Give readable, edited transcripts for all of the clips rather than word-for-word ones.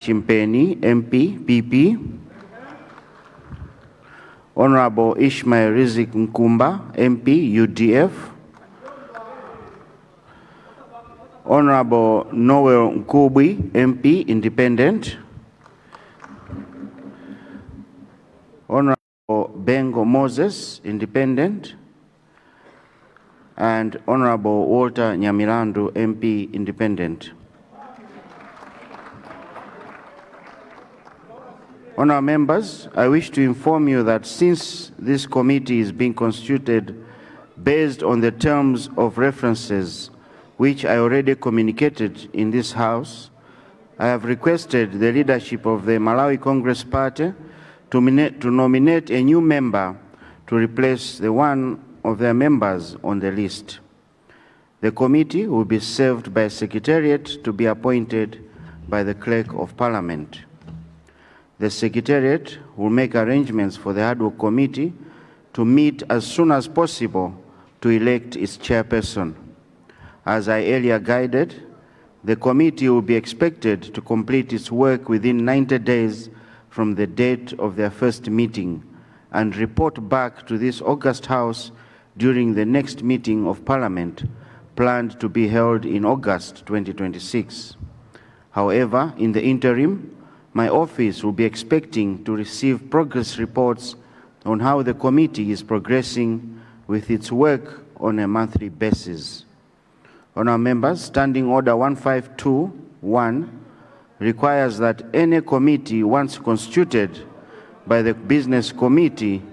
Chimpeni, MP, PP. Honorable Ishmael Rizik Nkumba, MP, UDF. Honorable Noel Nkubi, MP, Independent. Honorable Bengo Moses, Independent. And Honorable Walter Nyamilandu, MP, Independent. Honourable members, I wish to inform you that since this committee is being constituted based on the terms of references which I already communicated in this House, I have requested the leadership of the Malawi Congress Party to nominate a new member to replace the one of their members on the list. The committee will be served by a secretariat to be appointed by the Clerk of Parliament. The Secretariat will make arrangements for the ad hoc committee to meet as soon as possible to elect its chairperson. As I earlier guided, the committee will be expected to complete its work within 90 days from the date of their first meeting and report back to this August House during the next meeting of Parliament, planned to be held in August 2026. However, in the interim, my office will be expecting to receive progress reports on how the committee is progressing with its work on a monthly basis. Honourable members, Standing Order 1521 requires that any committee once constituted by the Business Committee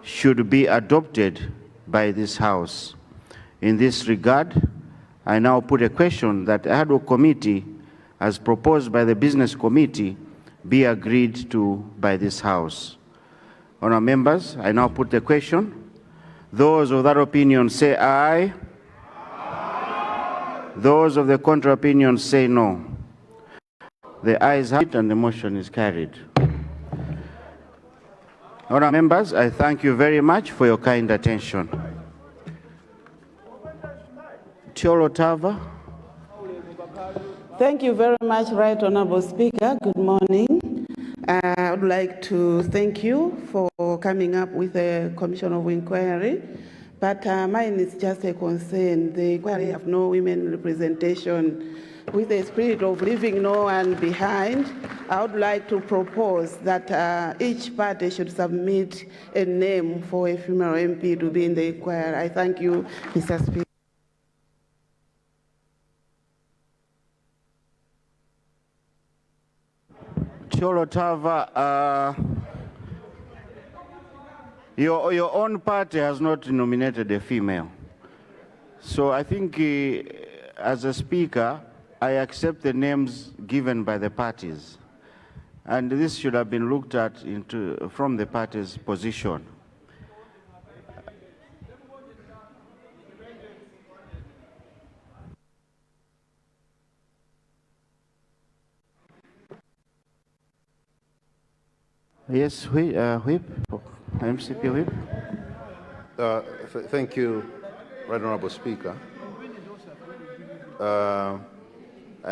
should be adopted by this House. In this regard, I now put a question that the ad hoc committee as proposed by the Business Committee be agreed to by this House. Honourable members, I now put the question. Those of that opinion say aye. Aye. Those of the contrary opinion say no. The ayes have it and the motion is carried. Honourable members, I thank you very much for your kind attention. Tiolo Tava. Thank you very much, Right Honourable Speaker. Good morning. I would like to thank you for coming up with a commission of inquiry, but mine is just a concern. The inquiry have no women representation. With the spirit of leaving no one behind, I would like to propose that each party should submit a name for a female MP to be in the inquiry. I thank you, Mr. Speaker. Cholotava, your own party has not nominated a female. So I think as a speaker, I accept the names given by the parties. And this should have been looked at from the party's position. Yes, Whip, MCP Whip. Thank you, Right Honourable Speaker. I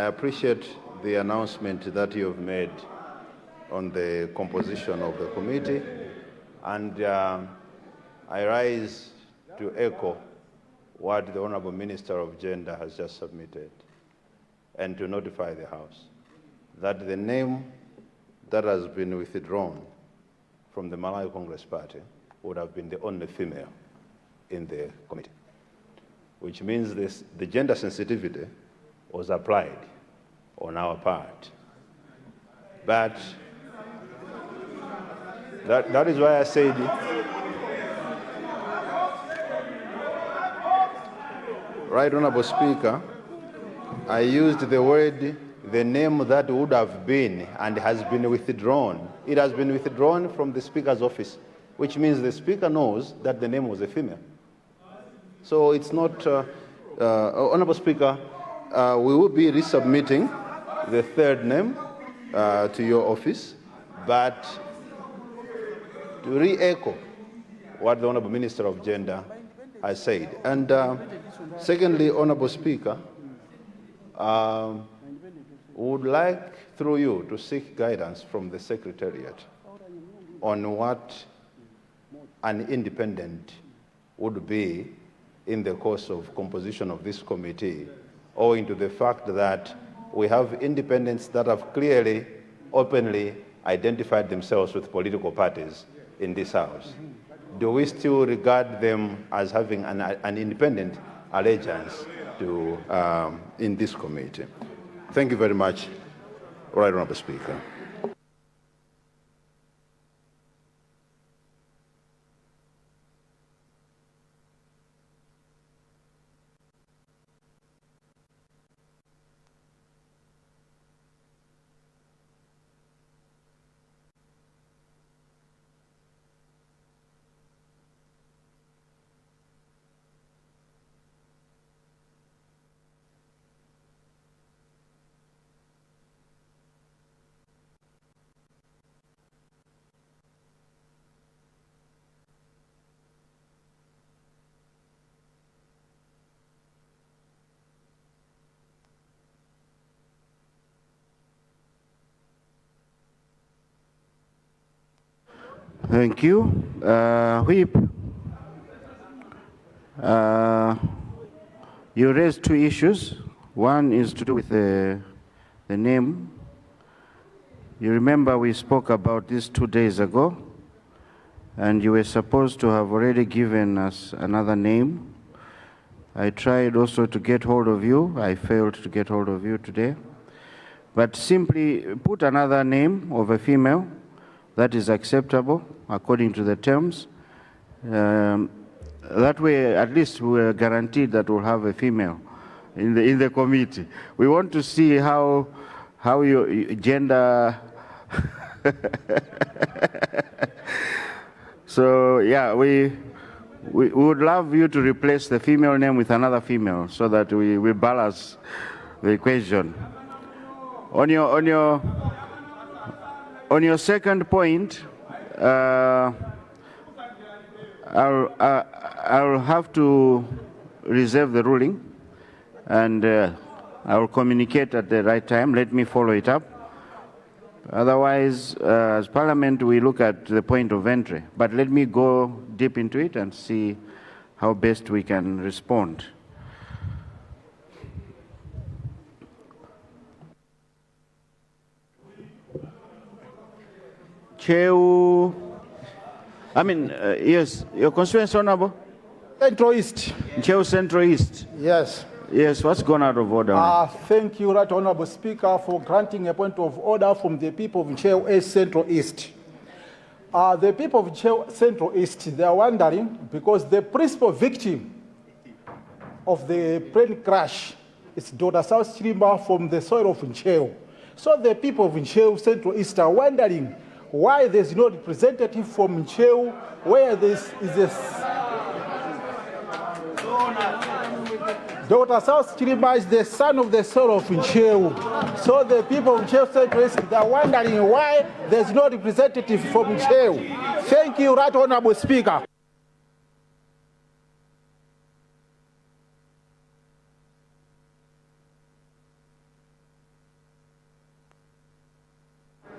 appreciate the announcement that you have made on the composition of the committee, and I rise to echo what the Honourable Minister of Gender has just submitted and to notify the House that the name that has been withdrawn from the Malawi Congress Party would have been the only female in the committee, which means the gender sensitivity was applied on our part. But that is why I said, Right Honourable Speaker, I used the word the name that would have been and has been withdrawn. It has been withdrawn from the Speaker's office, which means the Speaker knows that the name was a female. So it's not, Honourable Speaker, we will be resubmitting the third name to your office, but to re-echo what the Honourable Minister of Gender has said. And secondly, Honourable Speaker, would like, through you, to seek guidance from the Secretariat on what an independent would be in the course of composition of this committee, owing to the fact that we have independents that have clearly, openly identified themselves with political parties in this House. Do we still regard them as having an independent allegiance to, in this committee? Thank you very much, Right Honourable Speaker. Thank you. Whip, you raised two issues. One is to do with the name. You remember we spoke about this 2 days ago, and you were supposed to have already given us another name. I tried also to get hold of you. I failed to get hold of you today. But simply put another name of a female that is acceptable according to the terms. That way, at least we're guaranteed that we'll have a female in the committee. We want to see how your gender. So yeah, we would love you to replace the female name with another female so that we balance the equation. On your second point, I'll have to reserve the ruling, and I will communicate at the right time. Let me follow it up. Otherwise, as Parliament, we look at the point of entry. But let me go deep into it and see how best we can respond. Cheu, yes, your constituency, Honorable? Central East. Cheu Central East. Yes. Yes, what's gone out of order? Thank you, Right Honourable Speaker, for granting a point of order from the people of Cheu Central East. The people of Cheu Central East, they are wondering because the principal victim of the plane crash is Dr. South Chilimba from the soil of Cheu. So the people of Cheu Central East are wondering why there's no representative from Cheu, where this is a Dr. South Chilimba is the son of the soul of Cheu. So the people of Cheu Central East are wondering why there's no representative from Cheu. Thank you, Right Honourable Speaker.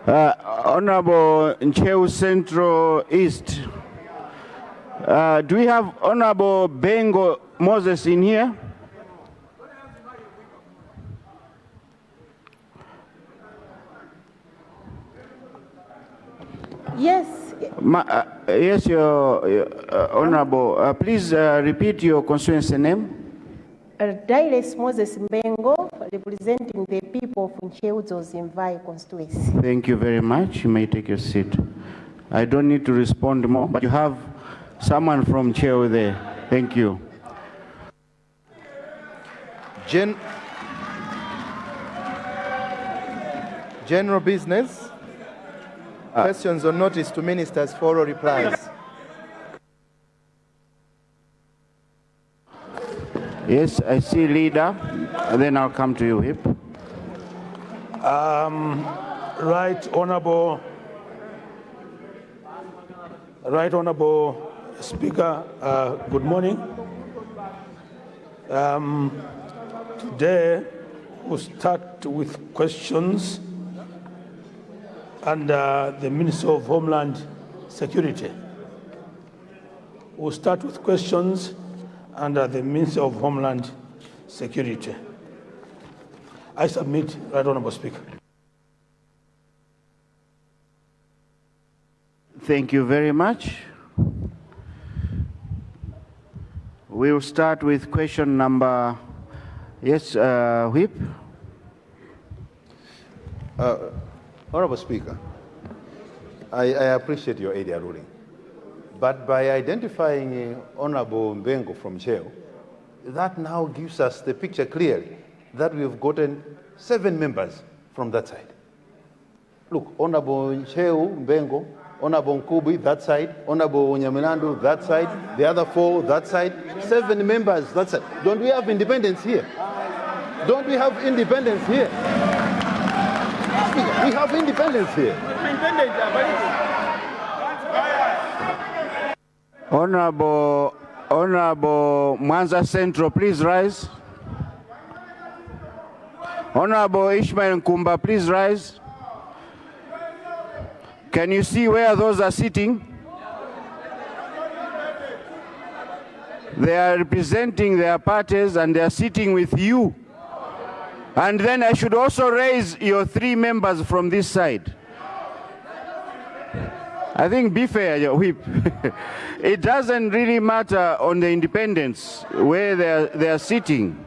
Honorable Cheu Central East, do we have Honorable Bengo Moses in here? Yes. Yes, your Honorable. Please repeat your constituency name. Dailes Moses Mbengo, representing the people of Ncheuzo Zimvai constituency. Thank you very much. You may take your seat. I don't need to respond more, but you have someone from Cheu there. Thank you. General business. Questions on notice to ministers for oral replies. Yes, I see leader. Then I'll come to you, Whip. Right Honourable Speaker, good morning. Today We'll start with questions under the Minister of Homeland Security. We'll start with questions under the Minister of Homeland Security. I submit, Right Honourable Speaker. Thank you very much. We'll start with question number, yes, Whip. Honorable Speaker, I appreciate your earlier ruling, but by identifying Honorable Mbengo from jail, that now gives us the picture clearly that we've gotten 7 members from that side. Look, Honorable Ncheu Mbengo, Honorable Nkubi, that side, Honorable Nyamilandu, that side, the other 4, that side, 7 members, that side. Don't we have independence here? Don't we have independence here? Speaker, we have independence here. Honorable Mwanza Central, please rise. Honorable Ishmael Nkumba, please rise. Can you see where those are sitting? They are representing their parties and they are sitting with you. And then I should also raise your 3 members from this side. I think be fair, your Whip. It doesn't really matter on the independents where they are sitting.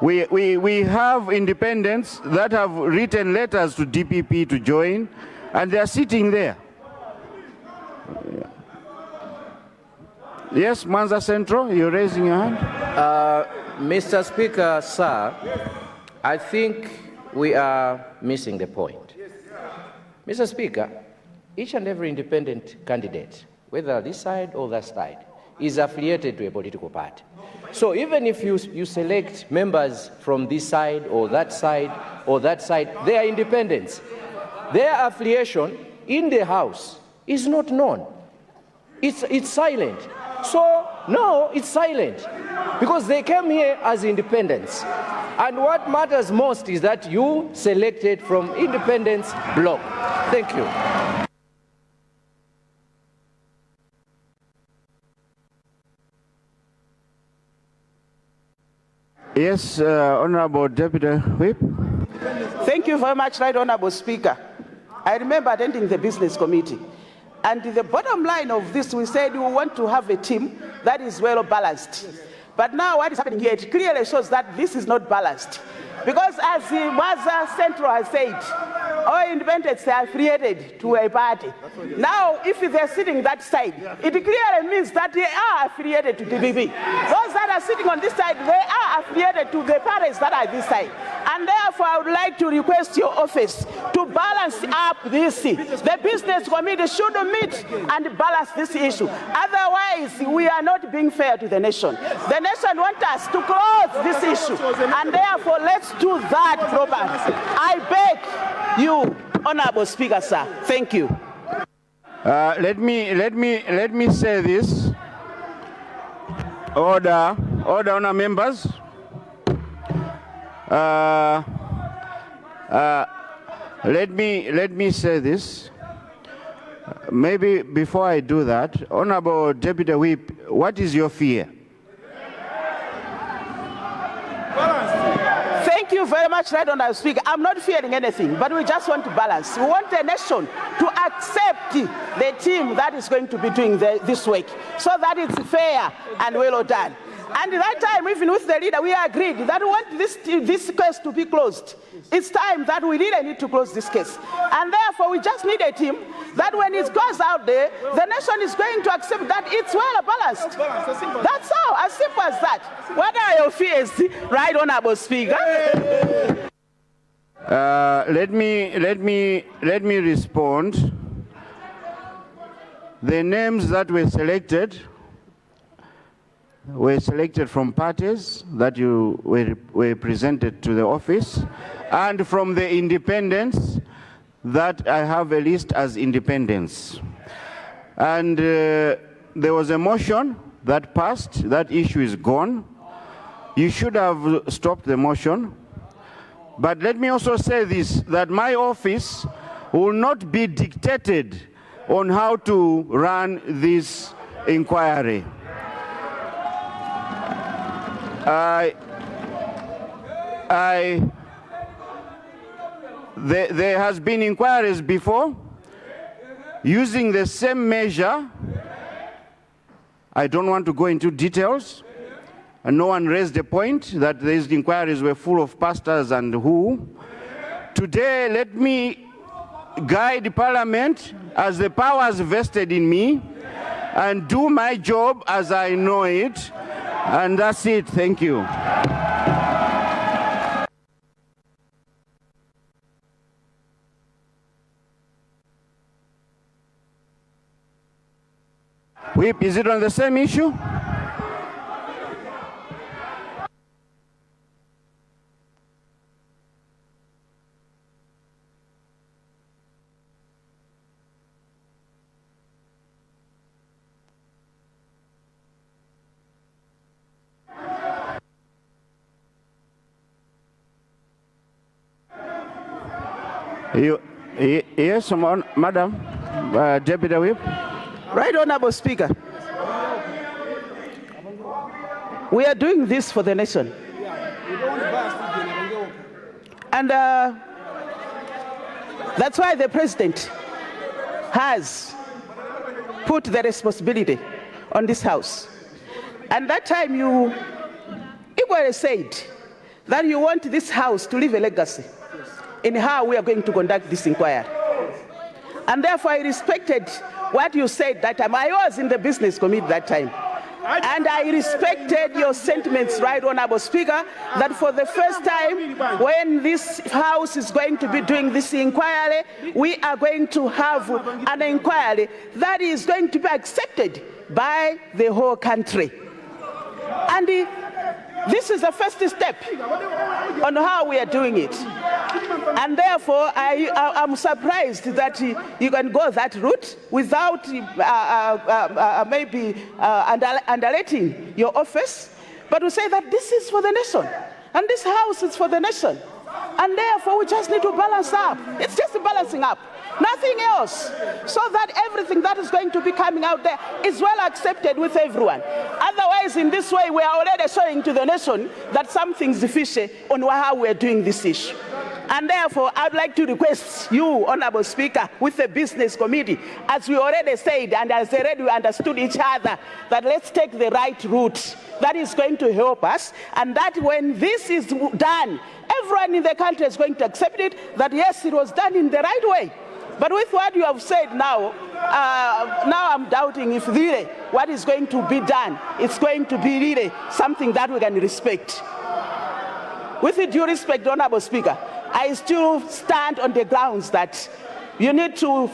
We have independents that have written letters to DPP to join, and they are sitting there. Yes, Mwanza Central, you're raising your hand. Mr. Speaker, sir, I think we are missing the point. Mr. Speaker, each and every independent candidate, whether this side or that side, is affiliated to a political party. So even if you select members from this side or that side or that side, they are independents. Their affiliation in the House is not known. It's silent. So, no, it's silent because they came here as independents. And what matters most is that you selected from independents bloc. Thank you. Yes, Honorable Deputy Whip. Thank you very much, Right Honourable Speaker. I remember attending the Business Committee. And the bottom line of this, we said we want to have a team that is well balanced. But now what is happening here, it clearly shows that this is not balanced. Because as Mwanza Central has said, all independents are affiliated to a party. Now, if they're sitting that side, it clearly means that they are affiliated to DPP. Those that are sitting on this side, they are affiliated to the parties that are this side. And therefore, I would like to request your office to balance up this. The Business Committee should meet and balance this issue. Otherwise, we are not being fair to the nation. The nation wants us to close this issue. And therefore, let's do that properly. I beg you, Honorable Speaker, sir. Thank you. Let me say this. Order, honor members. Let me say this. Maybe before I do that, Honorable Deputy Whip, what is your fear? Thank you very much, Right Honourable Speaker. I'm not fearing anything, but we just want to balance. We want the nation to accept the team that is going to be doing this work so that it's fair and well done. And at that time, even with the leader, we agreed that we want this case to be closed. It's time that we really need to close this case. And therefore, we just need a team that when it goes out there, the nation is going to accept that it's well balanced. That's all, as simple as that. What are your fears, Right Honourable Speaker? Let me respond. The names that were selected from parties that you were presented to the office, and from the independents that I have a list as independents. And there was a motion that passed. That issue is gone. You should have stopped the motion. But let me also say this, that my office will not be dictated on how to run this inquiry. There has been inquiries before using the same measure. I don't want to go into details. And no one raised the point that these inquiries were full of pastors and who. Today, let me guide Parliament as the powers vested in me and do my job as I know it. And that's it. Thank you. Whip, is it on the same issue? Yes, Madam Deputy Whip. Right, Honorable Speaker. We are doing this for the nation. And that's why the President has put the responsibility on this House. And that time you equally said that you want this House to leave a legacy in how we are going to conduct this inquiry. And therefore I respected what you said that time. I was in the business committee that time. And I respected your sentiments, right, Honorable Speaker, that for the first time, when this House is going to be doing this inquiry, we are going to have an inquiry that is going to be accepted by the whole country. And this is the first step on how we are doing it. And therefore, I'm surprised that you can go that route without maybe underrating your office, but to say that this is for the nation, and this House is for the nation. And therefore, we just need to balance up. It's just balancing up, nothing else, so that everything that is going to be coming out there is well accepted with everyone. Otherwise, in this way, we are already showing to the nation that something's fishy on how we are doing this issue. And therefore, I'd like to request you, Honorable Speaker, with the Business Committee, as we already said and as already we understood each other, that let's take the right route that is going to help us, and that when this is done, everyone in the country is going to accept it, that yes, it was done in the right way. But with what you have said now, now I'm doubting if really what is going to be done, it's going to be really something that we can respect. With due respect, Honorable Speaker, I still stand on the grounds that you need to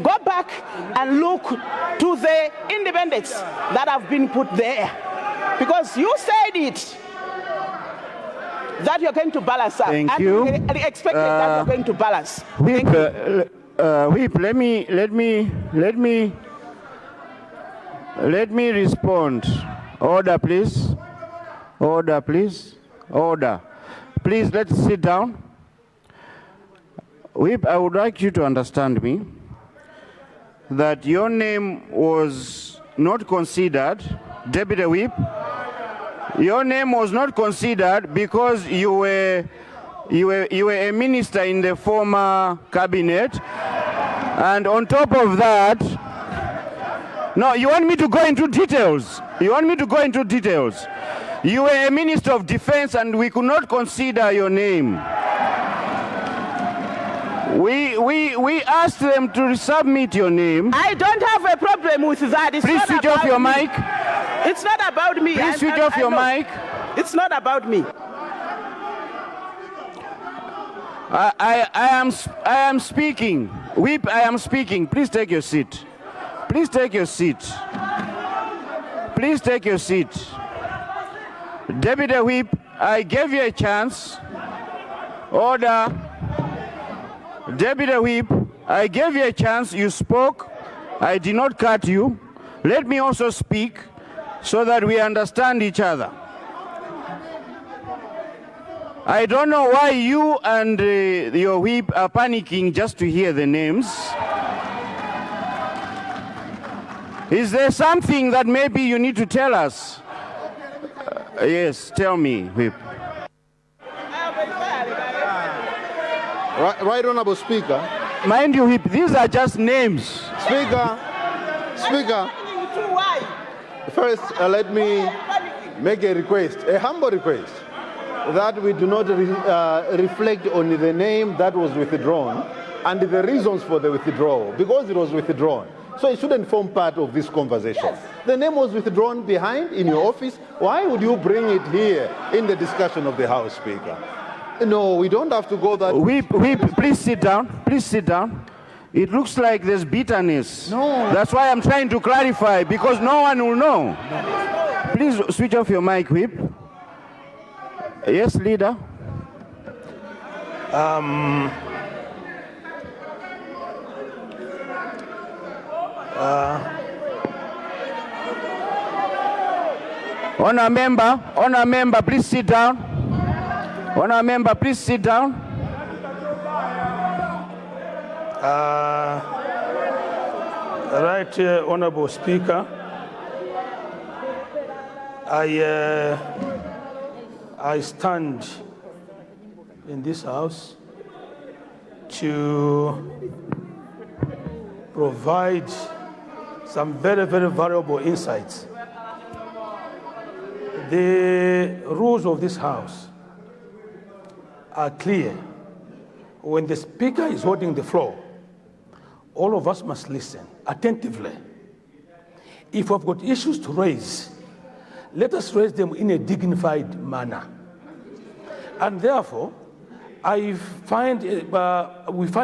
go back and look to the independents that have been put there. Because you said it, that you're going to balance up. Thank you. And expected that you're going to balance. Whip, Whip, let me respond. Order, please. Order, please. Order. Please, let's sit down. Whip, I would like you to understand me that your name was not considered, Deputy Whip. Your name was not considered because you were a minister in the former cabinet, and on top of that, no, you want me to go into details. You want me to go into details. You were a minister of defense, and we could not consider your name. We asked them to resubmit your name. I don't have a problem with that. It's Please switch off your mic. It's not about me. Please switch off your mic. It's not about me. I am speaking. Whip, I am speaking. Please take your seat. Please take your seat. Please take your seat. Deputy Whip, I gave you a chance. Order. Deputy Whip, I gave you a chance. You spoke. I did not cut you. Let me also speak so that we understand each other. I don't know why you and your whip are panicking just to hear the names. Is there something that maybe you need to tell us? Yes, tell me, whip. Right, Honorable Speaker. Mind you, whip, these are just names. Speaker, first let me make a request, a humble request, that we do not reflect on the name that was withdrawn and the reasons for the withdrawal, because it was withdrawn. So it shouldn't form part of this conversation. Yes. The name was withdrawn behind in your office. Why would you bring it here in the discussion of the House, Speaker? No, we don't have to go that... Whip, please sit down. Please sit down. It looks like there's bitterness. No. That's why I'm trying to clarify, because no one will know. No. Please switch off your mic, Whip. Yes, leader. Honour member, please sit down. Honour member, please sit down. Right, Honourable Speaker, I stand in this House to provide some very, very valuable insights. The rules of this House are clear. When the Speaker is holding the floor, all of us must listen attentively. If we've got issues to raise, let us raise them in a dignified manner. And therefore, we find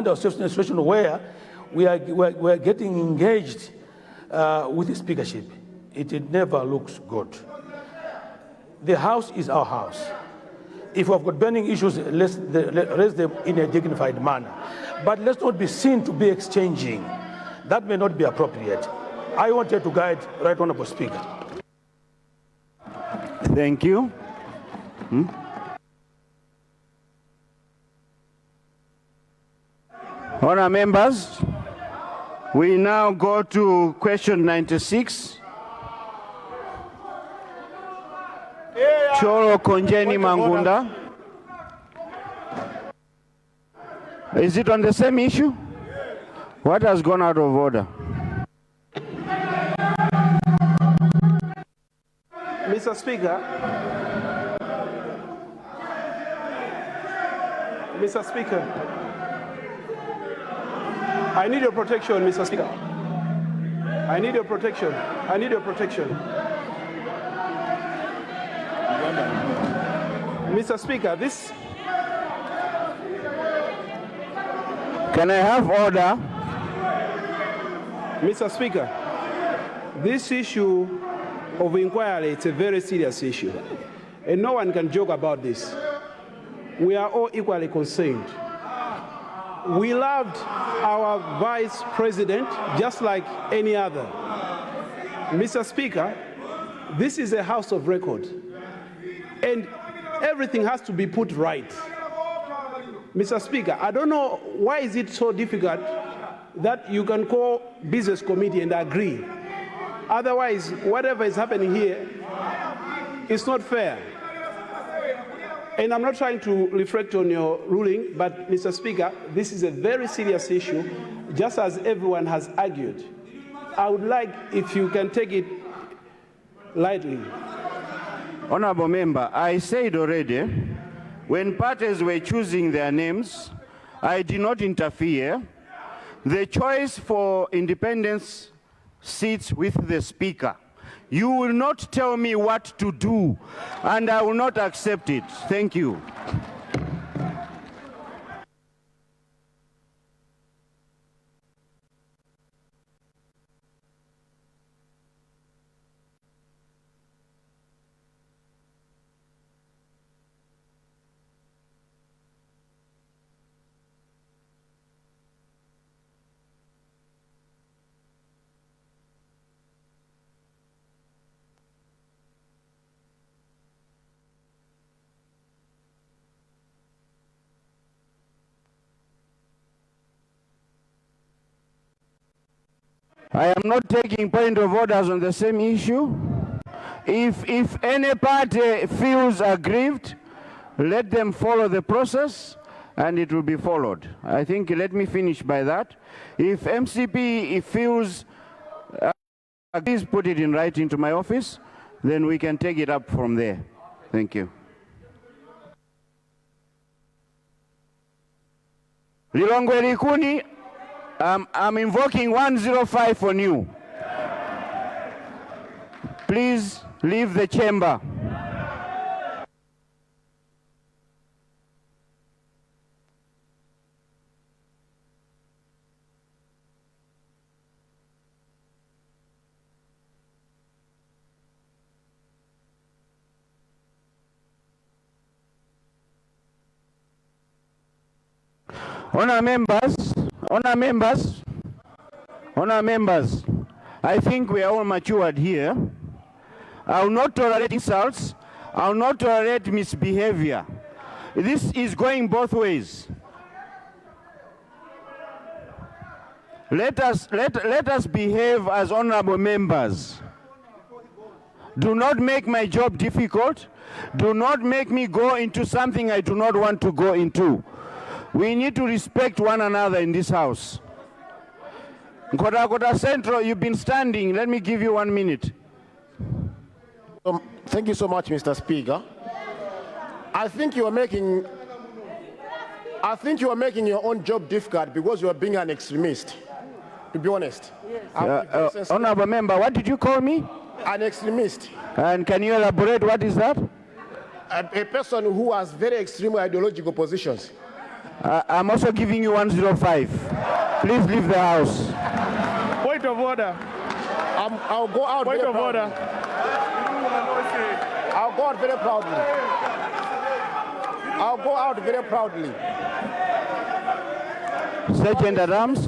ourselves in a situation where we're getting engaged with the speakership. It never looks good. The House is our House. If we've got burning issues, let's raise them in a dignified manner. But let's not be seen to be exchanging. That may not be appropriate. I wanted to guide Right Honourable Speaker. Thank you. Honour members, we now go to question 96. Cholo Konjeni Mangunda. Is it on the same issue? What has gone out of order? Mr. Speaker, I need your protection, Mr. Speaker. I need your protection. Mr. Speaker, this... Can I have order? Mr. Speaker, this issue of inquiry, it's a very serious issue. And no one can joke about this. We are all equally concerned. We loved our Vice President just like any other. Mr. Speaker, this is a House of record. And everything has to be put right. Mr. Speaker, I don't know why is it so difficult that you can call business committee and agree. Otherwise, whatever is happening here is not fair. And I'm not trying to reflect on your ruling, but Mr. Speaker, this is a very serious issue, just as everyone has argued. I would like if you can take it lightly. Honourable member, I said already, when parties were choosing their names, I did not interfere. The choice for independence sits with the Speaker. You will not tell me what to do, and I will not accept it. Thank you. I am not taking point of orders on the same issue. If any party feels aggrieved, let them follow the process and it will be followed. I think, let me finish by that. If MCP feels, please put it in writing to my office, then we can take it up from there. Thank you. Lilongwe Likuni, I'm invoking 105 on you. Please leave the chamber. Honour members, I think we are all matured here. I will not tolerate insults. I will not tolerate misbehavior. This is going both ways. Let us behave as honorable members. Do not make my job difficult. Do not make me go into something I do not want to go into. We need to respect one another in this house. Nkota Central, you've been standing. Let me give you 1 minute. Thank you so much, Mr. Speaker. I think you are making your own job difficult because you are being an extremist, to be honest. Yes. Honorable member, what did you call me? An extremist. And can you elaborate what is that? A person who has very extreme ideological positions. I'm also giving you 105. Please leave the house. Point of order. I'll go out. Point of order. I'll go out very proudly. I'll go out very proudly. Sergeant Adams.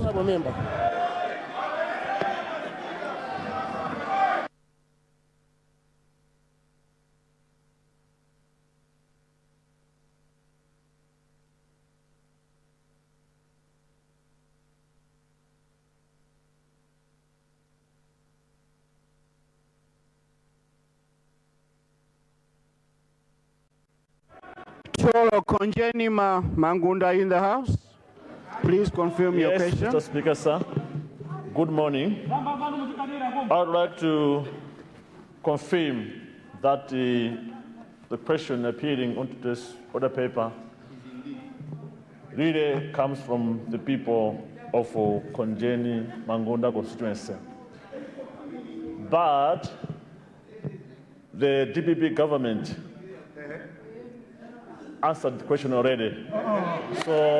Cholo Konjenima Mangunda in the house. Please confirm your question. Yes, Mr. Speaker, sir. Good morning. I would like to confirm that the question appearing onto this order paper really comes from the people of Konjeni Mangunda constituency. But the DPP government answered the question already. So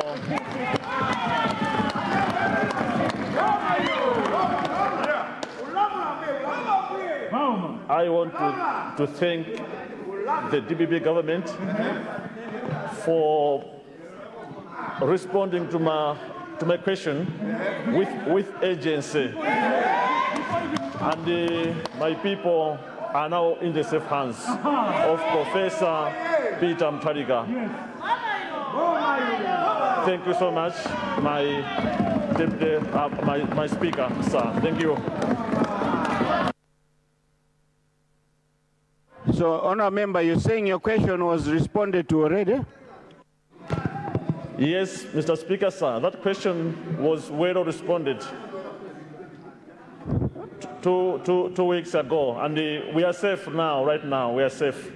I want to thank the DPP government for responding to my question with urgency. And my people are now in the safe hands of Professor Peter Mutharika. Thank you so much, my speaker, sir. Thank you. So, honour member, you're saying your question was responded to already? Yes, Mr. Speaker, sir. That question was well responded two weeks ago, and we are safe now. Right now, we are safe.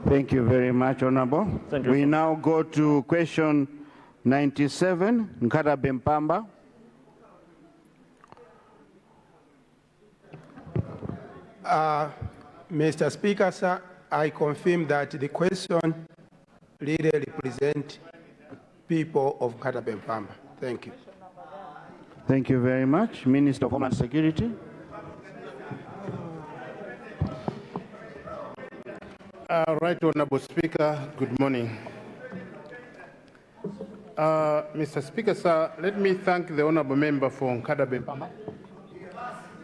Thank you very much, Honorable. Thank you. We now go to question 97, Nkata Bempamba. Mr. Speaker, sir, I confirm that the question really represents people of Nkata Bempamba. Thank you. Thank you very much. Minister of Homeland Security. Right Honourable Speaker, good morning. Mr. Speaker, sir, let me thank the Honourable Member for Nkata Bempamba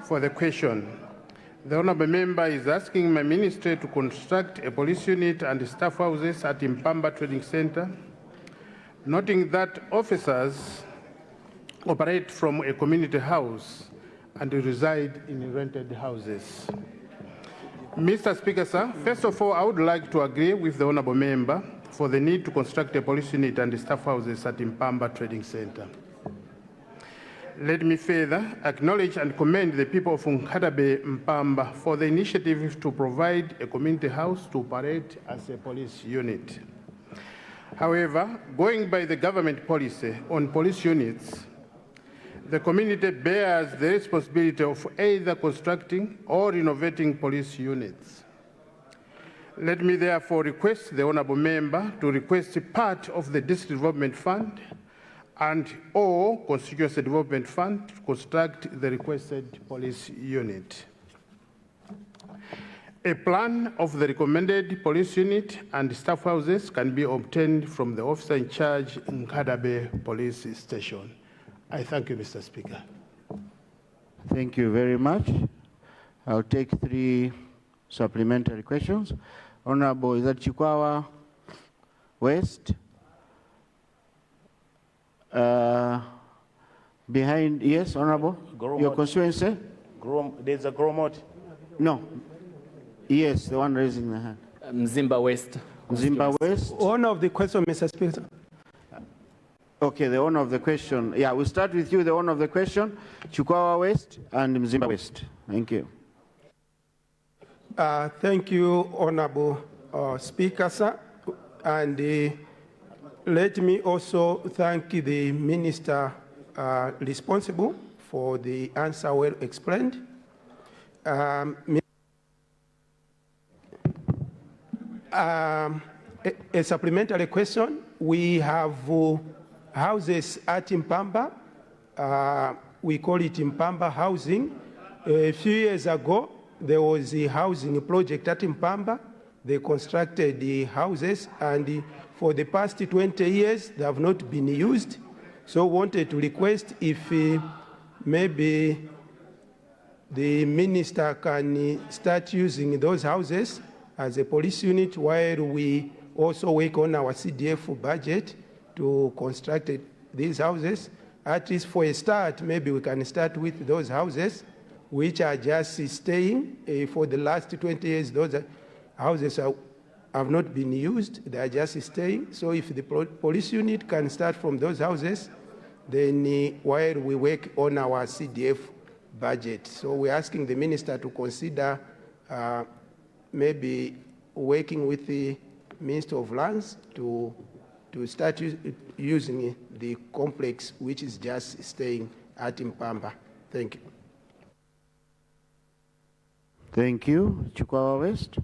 for the question. The Honourable Member is asking my ministry to construct a police unit and staff houses at Mpamba Trading Center, noting that officers operate from a community house and reside in rented houses. Mr. Speaker, sir, first of all, I would like to agree with the honourable member for the need to construct a police unit and staff houses at Mpamba Trading Centre. Let me further acknowledge and commend the people of Nkatabe Mpamba for the initiative to provide a community house to operate as a police unit. However, going by the government policy on police units, the community bears the responsibility of either constructing or renovating police units. Let me therefore request the honourable member to request part of the district development fund and or constituency development fund to construct the requested police unit. A plan of the recommended police unit and staff houses can be obtained from the officer in charge in Nkatabe Police Station. I thank you, Mr. Speaker. Thank you very much. I'll take 3 supplementary questions. Honorable, is that Chikwawa West? Behind, yes, Honorable? Your constituency? There's a Gromot. No. Yes, the one raising the hand. Mzimba West. Mzimba West? Owner of the question, Mr. Speaker. Okay, the owner of the question. Yeah, we'll start with you, the owner of the question, Chikwawa West and Mzimba West. Thank you. Thank you, Honorable Speaker, sir. And let me also thank the Minister responsible for the answer well explained. A supplementary question. We have houses at Mpamba. We call it Mpamba housing. A few years ago, there was a housing project at Mpamba. They constructed the houses, and for the past 20 years, they have not been used. So wanted to request if maybe the minister can start using those houses as a police unit while we also work on our CDF budget to construct these houses. At least for a start, maybe we can start with those houses which are just staying for the last 20 years. Those houses have not been used, they are just staying. So if the police unit can start from those houses, then while we work on our CDF budget. So we're asking the minister to consider maybe working with the Minister of Lands to start using the complex which is just staying at Mpamba. Thank you. Thank you. Chikwawa West.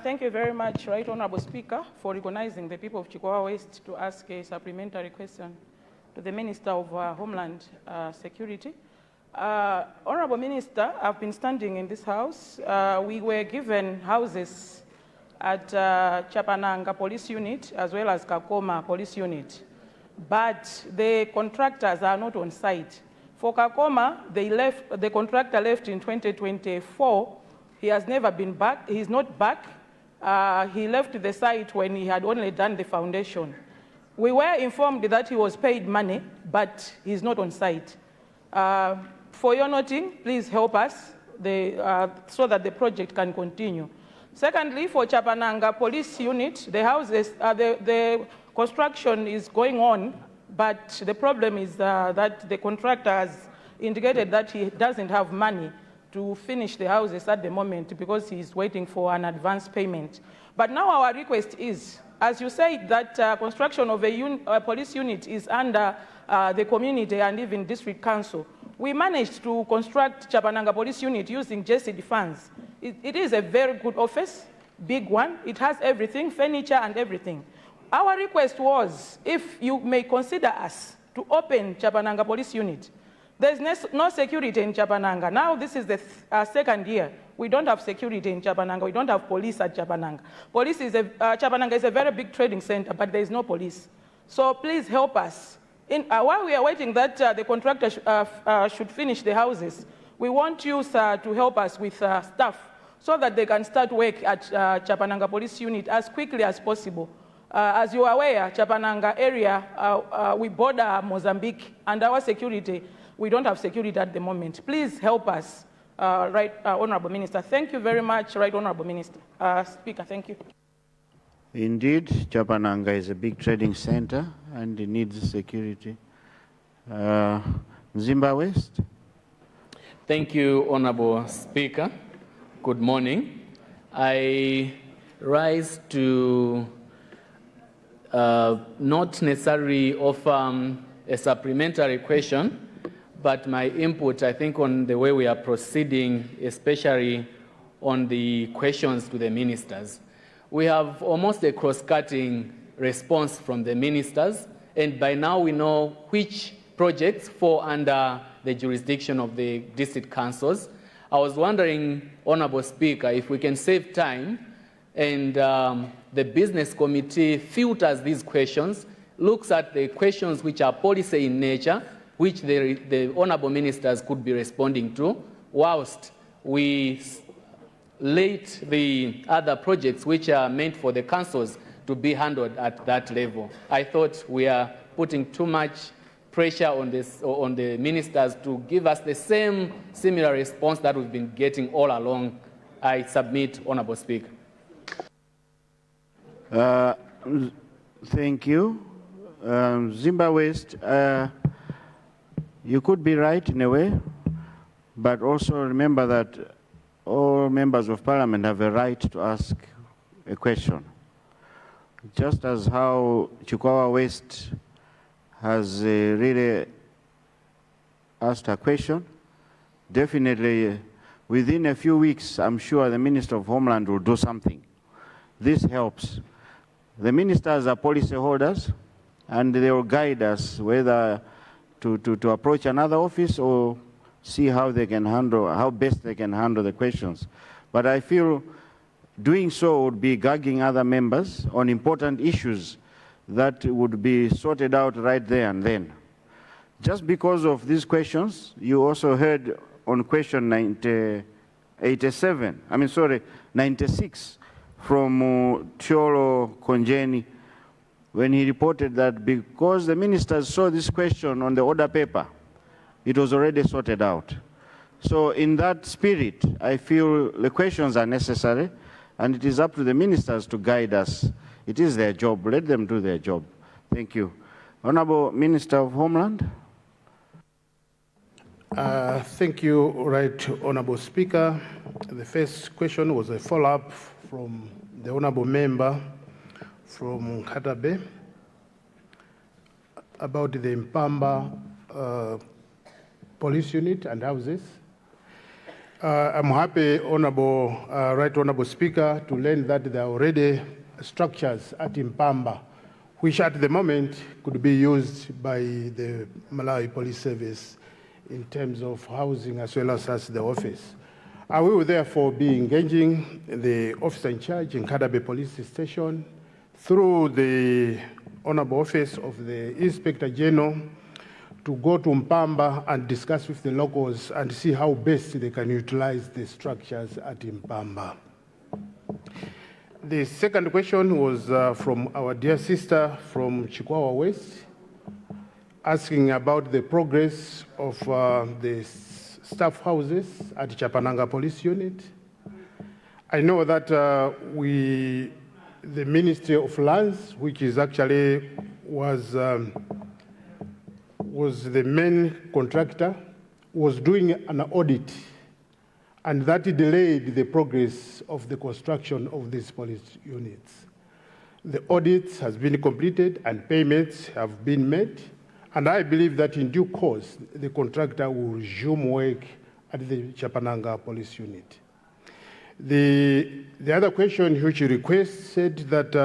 Thank you very much, Right Honourable Speaker, for recognizing the people of Chikwawa West to ask a supplementary question to the Minister of Homeland Security. Honourable Minister, I've been standing in this house. We were given houses at Chapananga Police Unit as well as Kakoma Police Unit, but the contractors are not on site. For Kakoma, the contractor left in 2024. He has never been back. He's not back. He left the site when he had only done the foundation. We were informed that he was paid money, but he's not on site. For your noting, please help us so that the project can continue. Secondly, for Chapananga Police Unit, the houses, the construction is going on, but the problem is that the contractor has indicated that he doesn't have money to finish the houses at the moment because he's waiting for an advance payment. But now our request is, as you said, that construction of a police unit is under the community and even district council. We managed to construct Chapananga Police Unit using JCD funds. It is a very good office, big one. It has everything, furniture and everything. Our request was, if you may consider us to open Chapananga Police Unit. There's no security in Chapananga. Now this is the second year. We don't have security in Chapananga. We don't have police at Chapananga. Chapananga is a very big trading center, but there is no police. So please help us. While we are waiting that the contractor should finish the houses, we want you, sir, to help us with staff so that they can start work at Chapananga Police Unit as quickly as possible. As you are aware, Chapananga area, we border Mozambique, and our security we don't have security at the moment. Please help us, Honorable Minister. Thank you very much, Right Honorable Minister. Speaker, thank you. Indeed, Chapananga is a big trading center and it needs security. Zimba West. Thank you, Honorable Speaker. Good morning. I rise to not necessarily offer a supplementary question, but my input, I think, on the way we are proceeding, especially on the questions to the ministers. We have almost a cross-cutting response from the ministers, and by now we know which projects fall under the jurisdiction of the district councils. I was wondering, Honorable Speaker, if we can save time and the business committee filters these questions, looks at the questions which are policy in nature, which the honorable ministers could be responding to, whilst we late the other projects which are meant for the councils to be handled at that level. I thought we are putting too much pressure on the ministers to give us the same similar response that we've been getting all along. I submit, Honorable Speaker. Thank you. Zimba West, you could be right in a way, but also remember that all members of parliament have a right to ask a question. Just as how Chikwawa West has really asked a question, definitely within a few weeks, I'm sure the Minister of Homeland will do something. This helps. The ministers are policy holders, and they will guide us whether to approach another office or see how they can handle, how best they can handle the questions. But I feel doing so would be gagging other members on important issues that would be sorted out right there and then. Just because of these questions, you also heard on question 96 from Cholo Konjeni, when he reported that because the ministers saw this question on the order paper, it was already sorted out. So in that spirit, I feel the questions are necessary, and it is up to the ministers to guide us. It is their job. Let them do their job. Thank you. Honorable Minister of Homeland. Thank you, Right Honorable Speaker. The first question was a follow-up from the Honorable Member from Katabe about the Mpamba police unit and houses. I'm happy, Right Honorable Speaker, to learn that there are already structures at Mpamba, which at the moment could be used by the Malawi Police Service in terms of housing as well as the office. I will therefore be engaging the officer in charge in Kadabe Police Station through the Honorable Office of the Inspector General to go to Mpamba and discuss with the locals and see how best they can utilize the structures at Mpamba. The second question was from our dear sister from Chikwawa West, asking about the progress of the staff houses at Chapananga Police Unit. I know that the Ministry of Lands, which is actually was the main contractor, was doing an audit, and that delayed the progress of the construction of these police units. The audit has been completed and payments have been made, and I believe that in due course, the contractor will resume work at the Chapananga Police Unit. The other question which you requested that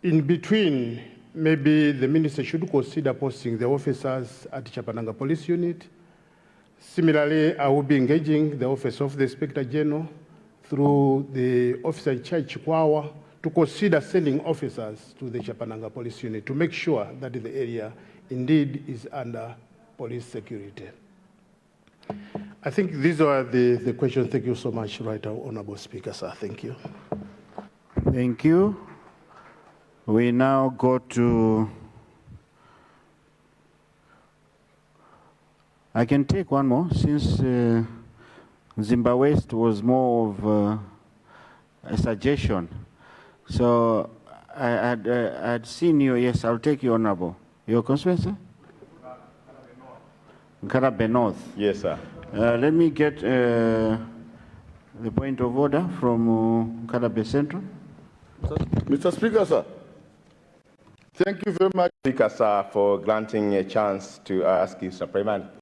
in between, maybe the minister should consider posting the officers at Chapananga Police Unit. Similarly, I will be engaging the Office of the Inspector General through the officer in charge, Chikwawa, to consider sending officers to the Chapananga Police Unit to make sure that the area indeed is under police security. I think these are the questions. Thank you so much, Right Honorable Speaker, sir. Thank you. Thank you. We now go to I can take one more since Zimba West was more of a suggestion. So I'd seen you. Yes, I'll take you, Honorable. Your constituency? Nkarabe North. Yes, sir. Let me get the point of order from Nkarabe Central. Mr. Speaker, sir. Thank you very much, Speaker, sir, for granting a chance to ask you supplementary.